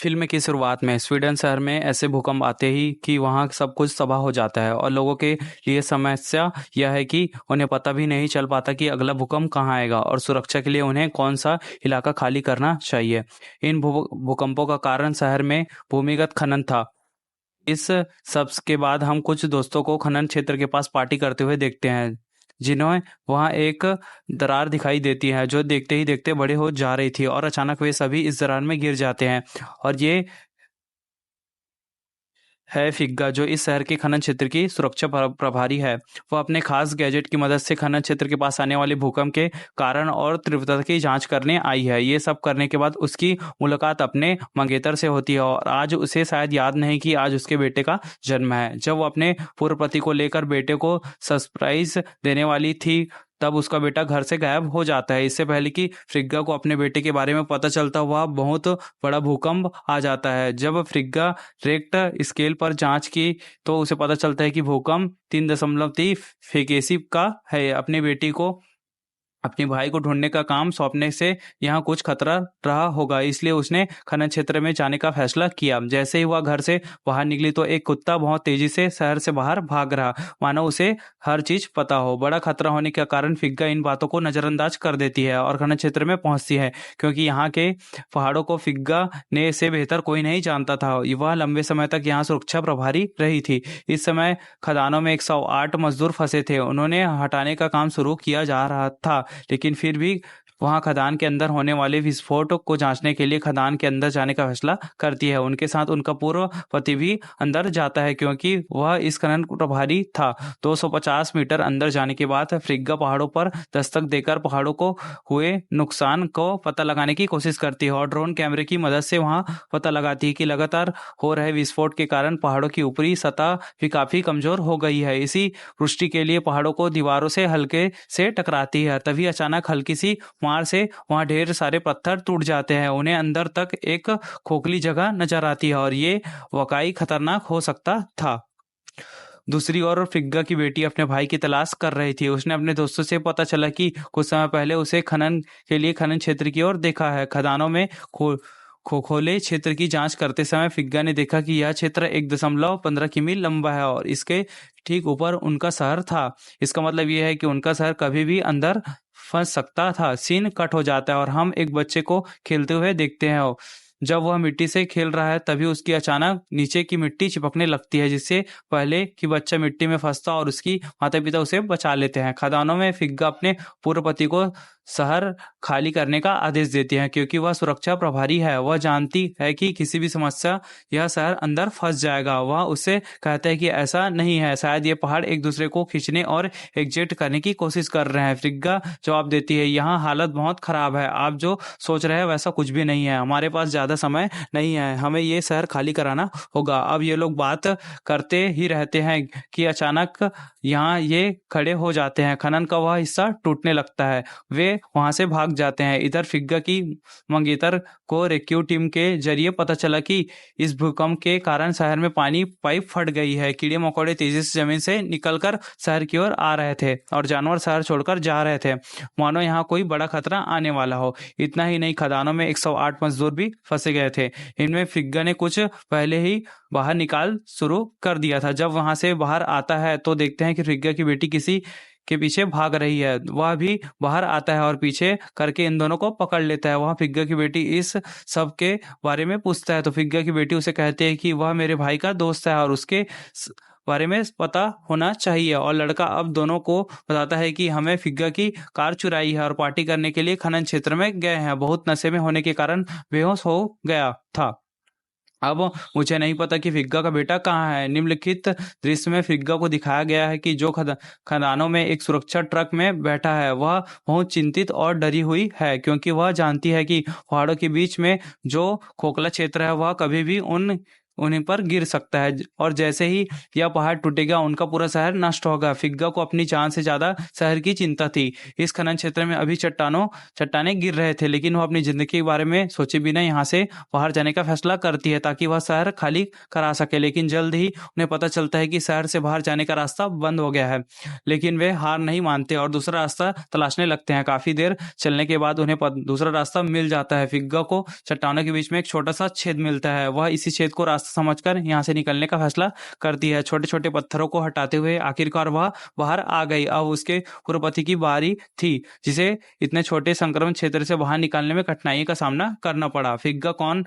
Film की शुरुआत में स्वीडन शहर में ऐसे भूकंप आते ही कि वहाँ सब कुछ तबाह हो जाता है और लोगों के लिए समस्या यह है कि उन्हें पता भी नहीं चल पाता कि अगला भूकंप कहाँ आएगा और सुरक्षा के लिए उन्हें कौन सा इलाका खाली करना चाहिए। इन भूकंपों का कारण शहर में भूमिगत खनन था। इस सब के बाद हम कुछ दोस्तों को खनन क्षेत्र के पास पार्टी करते हुए देखते हैं, जिन्हें वहाँ एक दरार दिखाई देती है जो देखते ही देखते बड़े हो जा रही थी और अचानक वे सभी इस दरार में गिर जाते हैं। और ये है फिग्गा, जो इस शहर के खनन क्षेत्र की सुरक्षा प्रभारी है। वह अपने खास गैजेट की मदद से खनन क्षेत्र के पास आने वाले भूकंप के कारण और तीव्रता की जांच करने आई है। ये सब करने के बाद उसकी मुलाकात अपने मंगेतर से होती है और आज उसे शायद याद नहीं कि आज उसके बेटे का जन्म है। जब वो अपने पूर्व पति को लेकर बेटे को सरप्राइज देने वाली थी, तब उसका बेटा घर से गायब हो जाता है। इससे पहले कि फ्रिग्गा को अपने बेटे के बारे में पता चलता, वह बहुत बड़ा भूकंप आ जाता है। जब फ्रिग्गा रेक्टर स्केल पर जांच की तो उसे पता चलता है कि भूकंप 3.3 फेकेसी का है। अपनी बेटी को अपने भाई को ढूंढने का काम सौंपने से यहाँ कुछ खतरा रहा होगा, इसलिए उसने खनन क्षेत्र में जाने का फैसला किया। जैसे ही वह घर से बाहर निकली तो एक कुत्ता बहुत तेजी से शहर से बाहर भाग रहा, मानो उसे हर चीज पता हो। बड़ा खतरा होने के कारण फिग्गा इन बातों को नजरअंदाज कर देती है और खनन क्षेत्र में पहुंचती है, क्योंकि यहाँ के पहाड़ों को फिग्गा ने से बेहतर कोई नहीं जानता था। वह लंबे समय तक यहाँ सुरक्षा प्रभारी रही थी। इस समय खदानों में 108 मजदूर फंसे थे। उन्होंने हटाने का काम शुरू किया जा रहा था, लेकिन फिर भी वहां खदान के अंदर होने वाले विस्फोट को जांचने के लिए खदान के अंदर जाने का फैसला करती है। उनके साथ उनका पूर्व पति भी अंदर जाता है, क्योंकि वह इस खनन प्रभारी था। 250 मीटर अंदर जाने के बाद फ्रिग्गा पहाड़ों पर दस्तक देकर पहाड़ों को हुए नुकसान को पता लगाने की कोशिश करती है और ड्रोन कैमरे की मदद से वहां पता लगाती है कि लगातार हो रहे विस्फोट के कारण पहाड़ों की ऊपरी सतह भी काफी कमजोर हो गई है। इसी पुष्टि के लिए पहाड़ों को दीवारों से हल्के से टकराती है। तभी अचानक हल्की सी मार से वहां ढेर सारे पत्थर टूट जाते हैं। उन्हें अंदर तक एक खोखली जगह नजर आती है और ये वाकई खतरनाक हो सकता था। दूसरी ओर फिग्गा की बेटी अपने भाई की तलाश कर रही थी। उसने अपने दोस्तों से पता चला कि कुछ समय पहले उसे खनन के लिए खनन क्षेत्र की ओर देखा है। खदानों में खोखोले क्षेत्र की जांच करते समय फिग्गा ने देखा कि यह क्षेत्र 1.15 किमी लंबा है और इसके ठीक ऊपर उनका शहर था। इसका मतलब यह है कि उनका शहर कभी भी अंदर फंस सकता था। सीन कट हो जाता है और हम एक बच्चे को खेलते हुए देखते हैं। जब वह मिट्टी से खेल रहा है तभी उसकी अचानक नीचे की मिट्टी चिपकने लगती है, जिससे पहले कि बच्चा मिट्टी में फंसता और उसकी माता पिता उसे बचा लेते हैं। खदानों में फिग्गा अपने पूर्व पति को शहर खाली करने का आदेश देती है, क्योंकि वह सुरक्षा प्रभारी है। वह जानती है कि किसी भी समस्या यह शहर अंदर फंस जाएगा। वह उससे कहता है कि ऐसा नहीं है, शायद ये पहाड़ एक दूसरे को खींचने और एग्जिट करने की कोशिश कर रहे हैं। फ्रिग्गा जवाब देती है, यहाँ हालत बहुत खराब है, आप जो सोच रहे हैं वैसा कुछ भी नहीं है। हमारे पास ज्यादा समय नहीं है, हमें ये शहर खाली कराना होगा। अब ये लोग बात करते ही रहते हैं कि अचानक यहाँ ये खड़े हो जाते हैं। खनन का वह हिस्सा टूटने लगता है। वे वहां से भाग जाते हैं। इधर फिग्गा की मंगेतर को रेस्क्यू टीम के जरिए पता चला कि इस भूकंप के कारण शहर में पानी पाइप फट गई है। कीड़े मकोड़े तेजी से जमीन से निकलकर शहर की ओर आ रहे थे और जानवर शहर छोड़कर जा रहे थे, मानो यहाँ कोई बड़ा खतरा आने वाला हो। इतना ही नहीं, खदानों में 108 मजदूर भी फंसे गए थे। इनमें फिग्गा ने कुछ पहले ही बाहर निकाल शुरू कर दिया था। जब वहां से बाहर आता है तो देखते हैं कि फिग्गा की बेटी किसी के पीछे भाग रही है। वह भी बाहर आता है और पीछे करके इन दोनों को पकड़ लेता है। वह फिग्गा की बेटी इस सब के बारे में पूछता है तो फिग्गा की बेटी उसे कहती है कि वह मेरे भाई का दोस्त है और उसके बारे में पता होना चाहिए। और लड़का अब दोनों को बताता है कि हमें फिग्गा की कार चुराई है और पार्टी करने के लिए खनन क्षेत्र में गए हैं। बहुत नशे में होने के कारण बेहोश हो गया था। अब मुझे नहीं पता कि फिग्गा का बेटा कहाँ है। निम्नलिखित दृश्य में फिग्गा को दिखाया गया है कि जो खदानों में एक सुरक्षा ट्रक में बैठा है। वह बहुत चिंतित और डरी हुई है, क्योंकि वह जानती है कि पहाड़ों के बीच में जो खोखला क्षेत्र है वह कभी भी उन उन्हीं पर गिर सकता है और जैसे ही यह पहाड़ टूटेगा उनका पूरा शहर नष्ट होगा। फिग्गा को अपनी जान से ज्यादा शहर की चिंता थी। इस खनन क्षेत्र में अभी चट्टाने गिर रहे थे, लेकिन वह अपनी जिंदगी के बारे में सोचे बिना यहाँ से बाहर जाने का फैसला करती है ताकि वह शहर खाली करा सके। लेकिन जल्द ही उन्हें पता चलता है कि शहर से बाहर जाने का रास्ता बंद हो गया है। लेकिन वे हार नहीं मानते और दूसरा रास्ता तलाशने लगते हैं। काफी देर चलने के बाद उन्हें दूसरा रास्ता मिल जाता है। फिग्गा को चट्टानों के बीच में एक छोटा सा छेद मिलता है। वह इसी छेद को रास्ता समझकर यहाँ से निकलने का फैसला करती है। छोटे छोटे पत्थरों को हटाते हुए आखिरकार वह बाहर आ गई। अब उसके पूर्व पति की बारी थी, जिसे इतने छोटे संक्रमण क्षेत्र से बाहर निकालने में कठिनाई का सामना करना पड़ा। फिग्गा कौन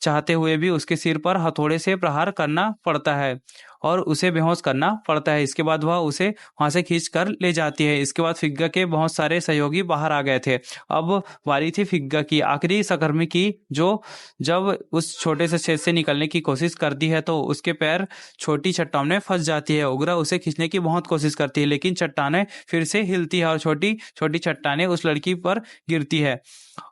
चाहते हुए भी उसके सिर पर हथौड़े से प्रहार करना पड़ता है और उसे बेहोश करना पड़ता है। इसके बाद वह उसे वहां से खींच कर ले जाती है। इसके बाद फिग्गा के बहुत सारे सहयोगी बाहर आ गए थे। अब बारी थी फिग्गा की, आखिरी सहकर्मी की, जो जब उस छोटे से छेद से निकलने की कोशिश करती है तो उसके पैर छोटी चट्टान में फंस जाती है। उगरा उसे खींचने की बहुत कोशिश करती है, लेकिन चट्टानें फिर से हिलती है और छोटी छोटी चट्टानें उस लड़की पर गिरती है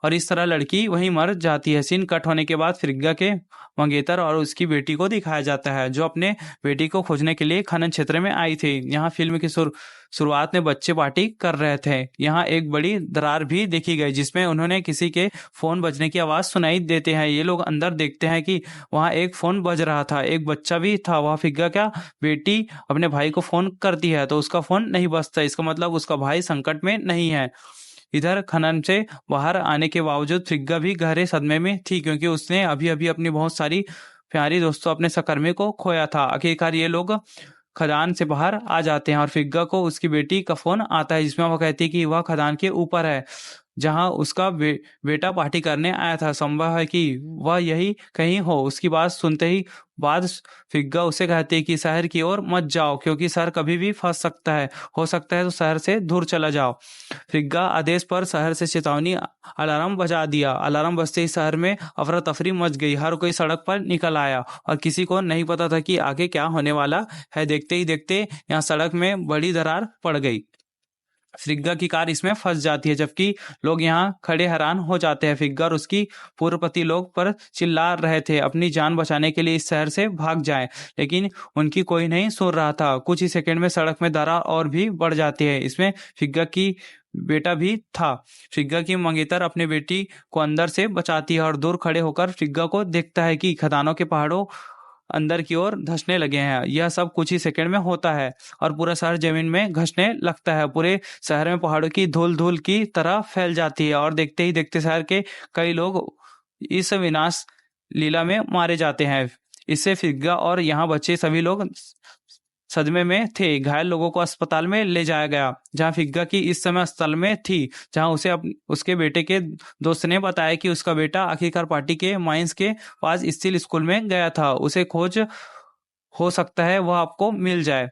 और इस तरह लड़की वहीं मर जाती है। सीन कट होने के बाद फिग्गा के मंगेतर और उसकी बेटी को दिखाया जाता है, जो अपने बेटी को खोजने के लिए खनन क्षेत्र में आई थी। यहाँ फिल्म की शुरुआत में बच्चे पार्टी कर रहे थे। यहाँ एक बड़ी दरार भी देखी गई जिसमें उन्होंने किसी के फोन बजने की आवाज सुनाई देते हैं। ये लोग अंदर देखते हैं कि वहाँ एक फोन बज रहा था, एक बच्चा भी था। वह फिग्गा क्या बेटी अपने भाई को फोन करती है तो उसका फोन नहीं बजता। इसका मतलब उसका भाई संकट में नहीं है। इधर खनन से बाहर आने के बावजूद फिग्गा भी गहरे सदमे में थी, क्योंकि उसने अभी अभी अपनी बहुत सारी प्यारी दोस्तों अपने सहकर्मी को खोया था। आखिरकार ये लोग खदान से बाहर आ जाते हैं और फिग्गा को उसकी बेटी का फोन आता है, जिसमें वह कहती है कि वह खदान के ऊपर है, जहां उसका बेटा पार्टी करने आया था। संभव है कि वह यही कहीं हो। उसकी बात सुनते ही बाद फिग्गा उसे कहती है कि शहर की ओर मत जाओ, क्योंकि शहर कभी भी फंस सकता है। हो सकता है तो शहर से दूर चला जाओ। फिग्गा आदेश पर शहर से चेतावनी अलार्म बजा दिया। अलार्म बजते ही शहर में अफरा तफरी मच गई। हर कोई सड़क पर निकल आया और किसी को नहीं पता था कि आगे क्या होने वाला है। देखते ही देखते यहाँ सड़क में बड़ी दरार पड़ गई। फिग्गा की कार इसमें फंस जाती है, जबकि लोग यहाँ खड़े हैरान हो जाते हैं। फिग्गा और उसकी पूर्व पति लोग पर चिल्ला रहे थे अपनी जान बचाने के लिए इस शहर से भाग जाएं, लेकिन उनकी कोई नहीं सुन रहा था। कुछ ही सेकंड में सड़क में दरार और भी बढ़ जाती है। इसमें फिग्गा की बेटा भी था। फिग्गा की मंगेतर अपने बेटी को अंदर से बचाती है और दूर खड़े होकर फिग्गा को देखता है कि खदानों के पहाड़ों अंदर की ओर धंसने लगे हैं। यह सब कुछ ही सेकंड में होता है और पूरा शहर जमीन में घसने लगता है। पूरे शहर में पहाड़ों की धूल धूल की तरह फैल जाती है और देखते ही देखते शहर के कई लोग इस विनाश लीला में मारे जाते हैं। इससे फिग्गा और यहाँ बचे सभी लोग सदमे में थे। घायल लोगों को अस्पताल में ले जाया गया, जहां फिग्गा की इस समय अस्पताल में थी, जहां उसे उसके बेटे के दोस्त ने बताया कि उसका बेटा आखिरकार पार्टी के माइंस के पास स्टील स्कूल में गया था। उसे खोज हो सकता है वह आपको मिल जाए।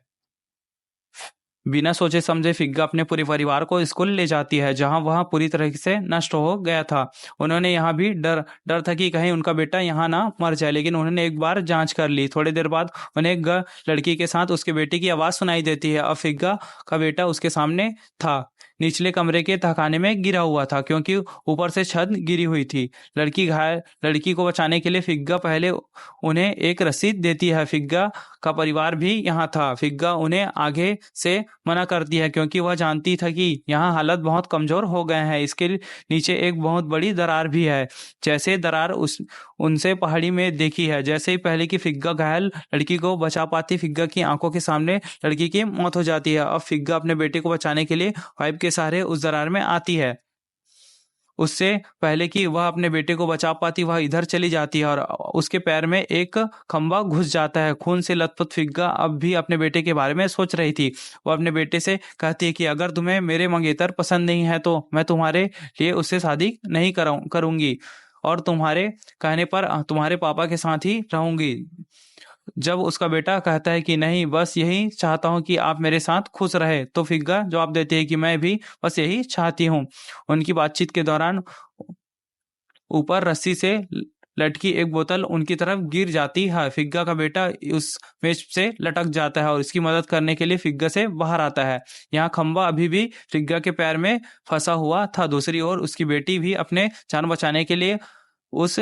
बिना सोचे समझे फिग्गा अपने पूरे परिवार को स्कूल ले जाती है, जहां वह पूरी तरह से नष्ट हो गया था। उन्होंने यहाँ भी डर था कि कहीं उनका बेटा यहाँ ना मर जाए, लेकिन उन्होंने एक बार जांच कर ली। थोड़ी देर बाद उन्हें एक लड़की के साथ उसके बेटे की आवाज सुनाई देती है। अब फिग्गा का बेटा उसके सामने था, निचले कमरे के तहखाने में गिरा हुआ था, क्योंकि ऊपर से छत गिरी हुई थी। लड़की को बचाने के लिए फिग्गा पहले उन्हें एक रसीद देती है। फिग्गा का परिवार भी यहाँ था। फिग्गा उन्हें आगे से मना करती है, क्योंकि वह जानती था कि यहाँ हालत बहुत कमजोर हो गए हैं। इसके नीचे एक बहुत बड़ी दरार भी है, जैसे दरार उनसे पहाड़ी में देखी है। जैसे ही पहले की फिग्गा घायल लड़की को बचा पाती, फिग्गा की आंखों के सामने लड़की की मौत हो जाती है। अब फिग्गा अपने बेटे को बचाने के लिए पाइप के सहारे उस दरार में आती है। उससे पहले कि वह अपने बेटे को बचा पाती, वह इधर चली जाती है और उसके पैर में एक खंभा घुस जाता है। खून से लथपथ फिग्गा अब भी अपने बेटे के बारे में सोच रही थी। वह अपने बेटे से कहती है कि अगर तुम्हें मेरे मंगेतर पसंद नहीं है तो मैं तुम्हारे लिए उससे शादी नहीं करूंगी और तुम्हारे कहने पर तुम्हारे पापा के साथ ही रहूंगी। जब उसका बेटा कहता है कि नहीं, बस यही चाहता हूं कि आप मेरे साथ खुश रहे, तो फिग्गा जवाब देती है कि मैं भी बस यही चाहती हूँ। उनकी बातचीत के दौरान ऊपर रस्सी से लटकी एक बोतल उनकी तरफ गिर जाती है। फिग्गा का बेटा उस मेज से लटक जाता है और इसकी मदद करने के लिए फिग्गा से बाहर आता है। यहाँ खंबा अभी भी फिग्गा के पैर में फंसा हुआ था। दूसरी ओर उसकी बेटी भी अपने जान बचाने के लिए उस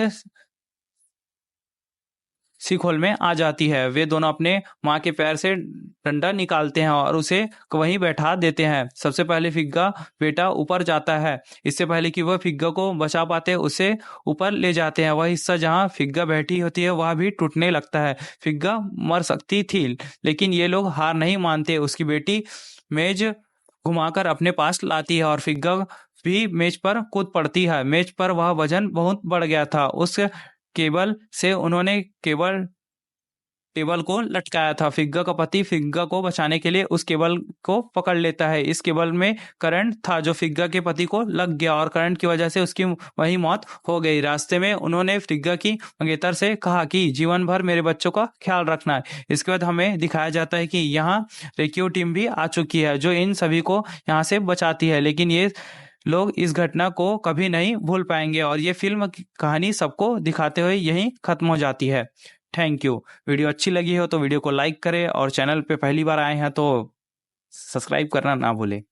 सीख होल में आ जाती है। वे दोनों अपने माँ के पैर से डंडा निकालते हैं और उसे वहीं बैठा देते हैं। सबसे पहले फिग्गा बेटा ऊपर जाता है। इससे पहले कि वह फिग्गा को बचा पाते उसे ऊपर ले जाते हैं। वह हिस्सा जहाँ फिग्गा बैठी होती है वह भी टूटने लगता है। फिग्गा मर सकती थी, लेकिन ये लोग हार नहीं मानते। उसकी बेटी मेज घुमाकर अपने पास लाती है और फिग्गा भी मेज पर कूद पड़ती है। मेज पर वह वजन बहुत बढ़ गया था। उस केबल से उन्होंने टेबल को लटकाया था। फिग्गा का पति फिग्गा को बचाने के लिए उस केबल को पकड़ लेता है। इस केबल में करंट था जो फिग्गा के पति को लग गया और करंट की वजह से उसकी वही मौत हो गई। रास्ते में उन्होंने फिग्गा की मंगेतर से कहा कि जीवन भर मेरे बच्चों का ख्याल रखना है। इसके बाद हमें दिखाया जाता है कि यहाँ रेस्क्यू टीम भी आ चुकी है जो इन सभी को यहाँ से बचाती है, लेकिन ये लोग इस घटना को कभी नहीं भूल पाएंगे और ये फिल्म की कहानी सबको दिखाते हुए यहीं खत्म हो जाती है। Thank you. वीडियो अच्छी लगी हो तो वीडियो को लाइक करें और चैनल पे पहली बार आए हैं तो सब्सक्राइब करना ना भूलें।